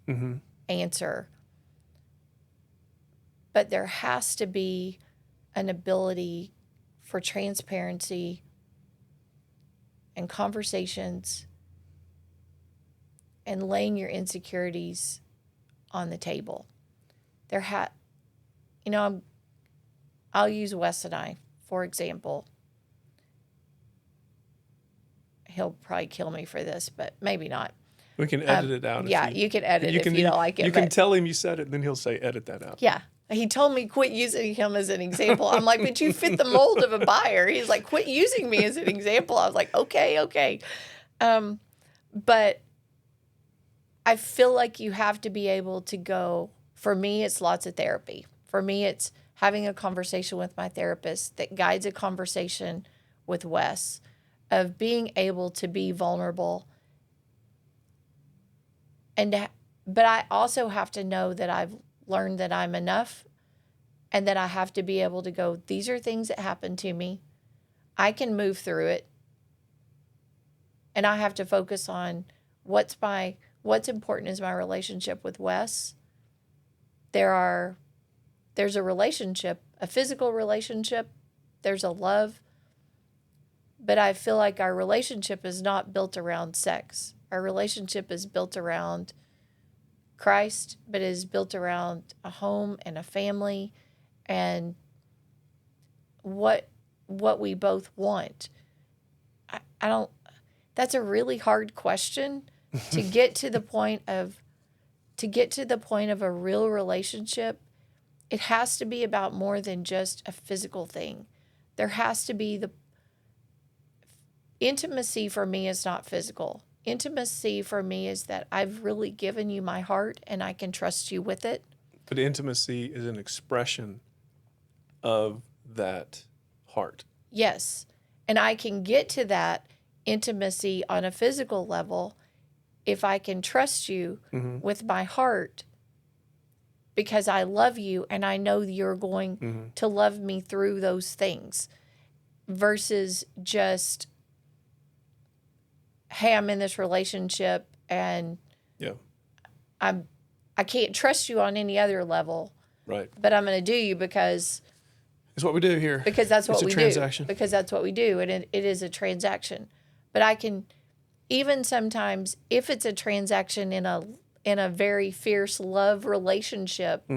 answer. But there has to be an ability for transparency and conversations and laying your insecurities on the table. I'll use Wes and I, for example. He'll probably kill me for this, but maybe not. We can edit it out. Yeah, you can edit it if you don't like it. You can tell him you said it, and then he'll say, edit that out. Yeah. He told me quit using him as an example. I'm like, but you fit the mold of a buyer. He's like, quit using me as an example. I was like, okay. But I feel like you have to be able to go, for me, it's lots of therapy. For me, it's having a conversation with my therapist that guides a conversation with Wes, of being able to be vulnerable. But I also have to know that I've learned that I'm enough, and that I have to be able to go, these are things that happened to me. I can move through it. And I have to focus on what's important is my relationship with Wes. There's a relationship, a physical relationship. There's a love. But I feel like our relationship is not built around sex. Our relationship is built around Christ, but is built around a home and a family and what we both want. I don't, that's a really hard question to get to the point of a real relationship. It has to be about more than just a physical thing. There has to be intimacy for me is not physical. Intimacy for me is that I've really given you my heart and I can trust you with it. But intimacy is an expression of that heart. Yes. And I can get to that intimacy on a physical level if I can trust you with my heart, because I love you and I know you're going to love me through those things, versus just, hey, I'm in this relationship and I can't trust you on any other level. Right. But I'm going to do you because it's what we do here. Because that's what we transaction. do. Because that's what we do. And it is a transaction. But I can, even sometimes, if it's a transaction in a very fierce love relationship,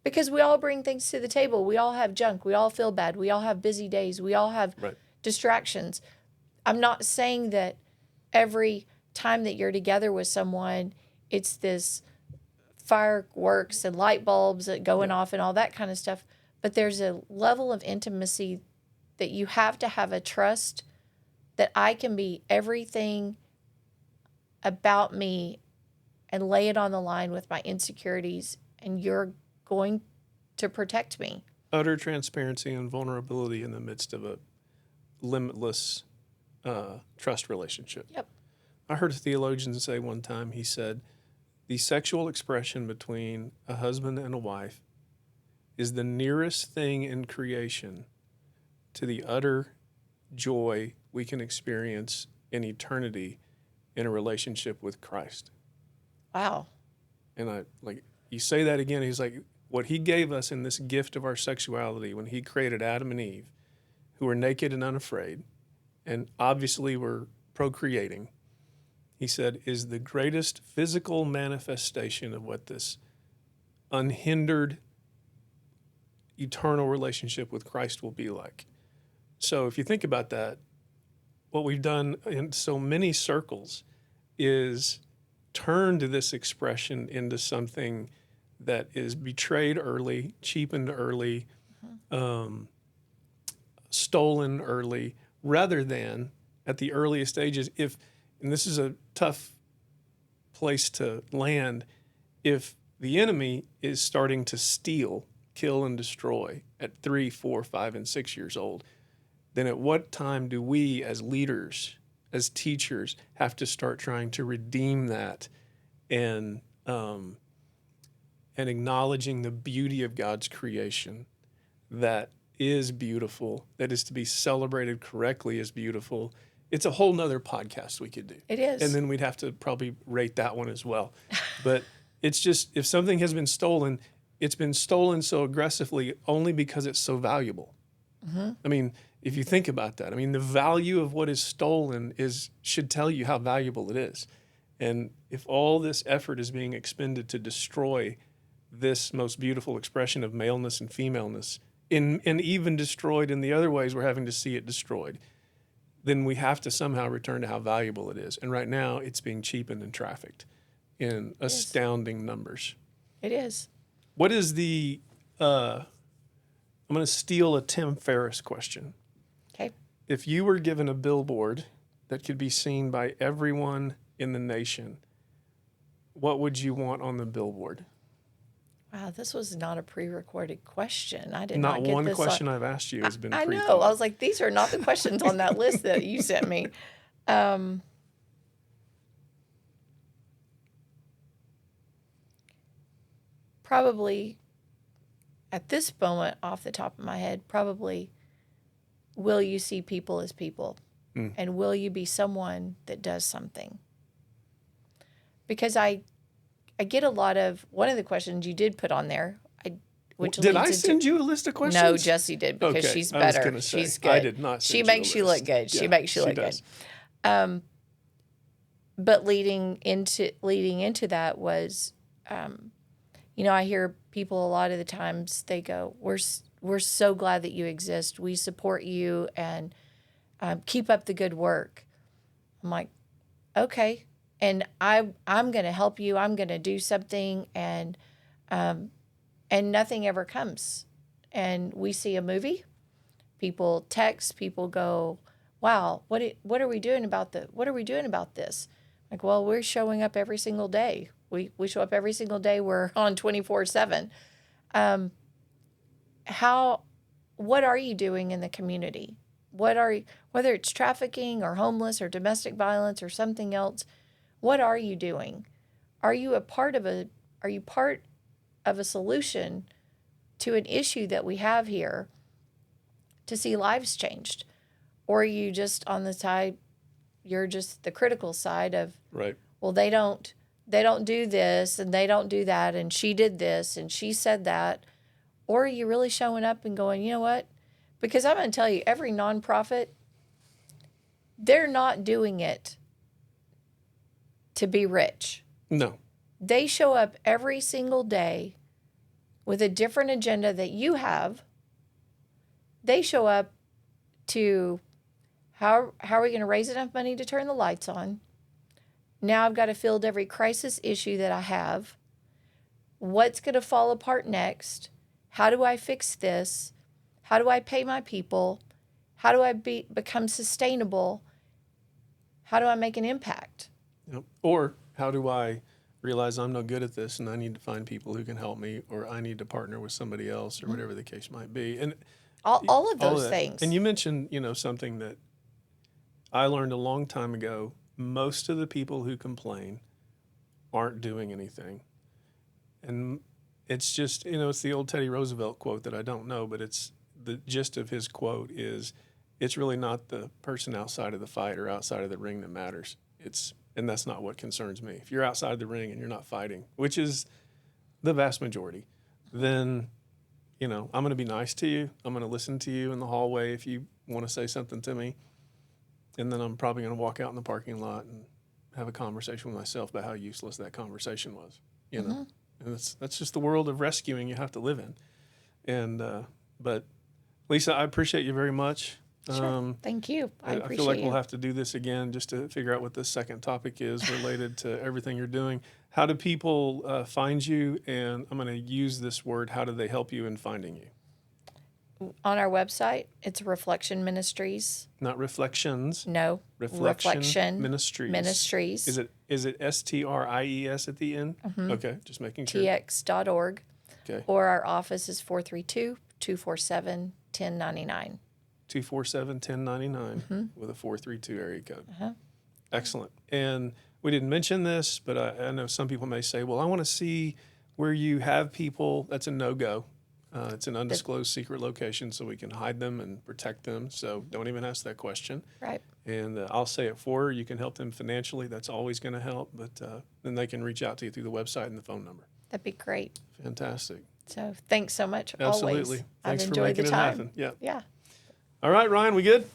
because we all bring things to the table. We all have junk. We all feel bad. We all have busy days. We all have distractions. I'm not saying that every time that you're together with someone, it's this fireworks and light bulbs that going off and all that kind of stuff. But there's a level of intimacy that you have to have a trust that I can be everything about me and lay it on the line with my insecurities, and you're going to protect me. Utter transparency and vulnerability in the midst of a limitless trust relationship. Yep. I heard a theologian say one time, he said, the sexual expression between a husband and a wife is the nearest thing in creation to the utter joy we can experience in eternity in a relationship with Christ. Wow. And you say that again, he's like, what he gave us in this gift of our sexuality when he created Adam and Eve, who were naked and unafraid, and obviously were procreating, he said, is the greatest physical manifestation of what this unhindered eternal relationship with Christ will be like. So if you think about that, what we've done in so many circles is turned this expression into something that is betrayed early, cheapened early, stolen early, rather than at the earliest stages. And this is a tough place to land, if the enemy is starting to steal, kill, and destroy at 3, 4, 5, and 6 years old, then at what time do we as leaders, as teachers, have to start trying to redeem that and acknowledging the beauty of God's creation that is beautiful, that is to be celebrated correctly as beautiful? It's a whole nother podcast we could do. It is. And then we'd have to probably rate that one as well. But it's just, if something has been stolen, it's been stolen so aggressively only because it's so valuable. I mean, if you think about that, I mean, the value of what is stolen should tell you how valuable it is. And if all this effort is being expended to destroy this most beautiful expression of maleness and femaleness, and even destroyed in the other ways we're having to see it destroyed, then we have to somehow return to how valuable it is. And right now, it's being cheapened and trafficked in astounding numbers. It is. What is the, I'm going to steal a Tim Ferriss question. Okay. If you were given a billboard that could be seen by everyone in the nation, what would you want on the billboard? Wow, this was not a pre-recorded question. I did Not not get one this. question I've asked you has been I know. pre-thought. I was like, these are not the questions on that list that you sent me. Probably at this moment, off the top of my head, probably, will you see people as people? And will you be someone that does something? Because I get a lot of, one of the questions you did put on there, which Did I leads into, send you a list of questions? no, Jessie did, because Okay, she's I was better. gonna say, She's good. I did not She send makes you you a list. look good. She Yeah, makes you she look does. good. But leading into that was, I hear people a lot of the times, they go, we're so glad that you exist. We support you, and keep up the good work. I'm like, okay. And I'm going to help you. I'm going to do something, and nothing ever comes. And we see a movie, people text, people go, wow, what are we doing about this? Like, well, we're showing up every single day. We show up every single day. We're on 24/7. What are you doing in the community? Whether it's trafficking or homeless or domestic violence or something else, what are you doing? Are you part of a solution to an issue that we have here to see lives changed? Or are you just on the side, you're just the critical side of, Right. well, they don't do this and they don't do that, and she did this and she said that? Or are you really showing up and going, you know what? Because I'm going to tell you, every nonprofit, they're not doing it to be rich. No. They show up every single day with a different agenda that you have. They show up to, how are we going to raise enough money to turn the lights on? Now I've got to field every crisis issue that I have. What's going to fall apart next? How do I fix this? How do I pay my people? How do I become sustainable? How do I make an impact? Yep. Or how do I realize I'm no good at this and I need to find people who can help me, or I need to partner with somebody else, or whatever the case might be. And all of those that. things. And you mentioned, something that I learned a long time ago. Most of the people who complain aren't doing anything. And it's just, it's the old Teddy Roosevelt quote that I don't know, but it's the gist of his quote is, it's really not the person outside of the fight or outside of the ring that matters. And that's not what concerns me. If you're outside the ring and you're not fighting, which is the vast majority, then, I'm going to be nice to you. I'm going to listen to you in the hallway if you want to say something to me. And then I'm probably going to walk out in the parking lot and have a conversation with myself about how useless that conversation was, And that's just the world of rescuing you have to live in. And, but Lisa, I appreciate you very much. Sure. Thank you. I appreciate feel like you. we'll have to do this again just to figure out what this second topic is related to everything you're doing. How do people find you? And I'm going to use this word. How do they help you in finding you? On our website, it's Reflection Ministries. Not Reflections. No. Reflection Ministries. Ministries. Is it STRIES at the end? Mm-hmm. Okay, just making sure. TX.org. Okay. Or our office is 432-247-1099. 247-1099 with a 432 area code. Excellent. And we didn't mention this, but I know some people may say, well, I want to see where you have people. That's a no-go. It's an undisclosed secret location, so we can hide them and protect them. So don't even ask that question. Right. And I'll say it for her. You can help them financially. That's always going to help. But then they can reach out to you through the website and the phone number. That'd be great. Fantastic. So thanks so much. Absolutely. Always. Thanks I've for enjoyed making the it time. happen. Yeah. Yeah. All right, Ryan, we good?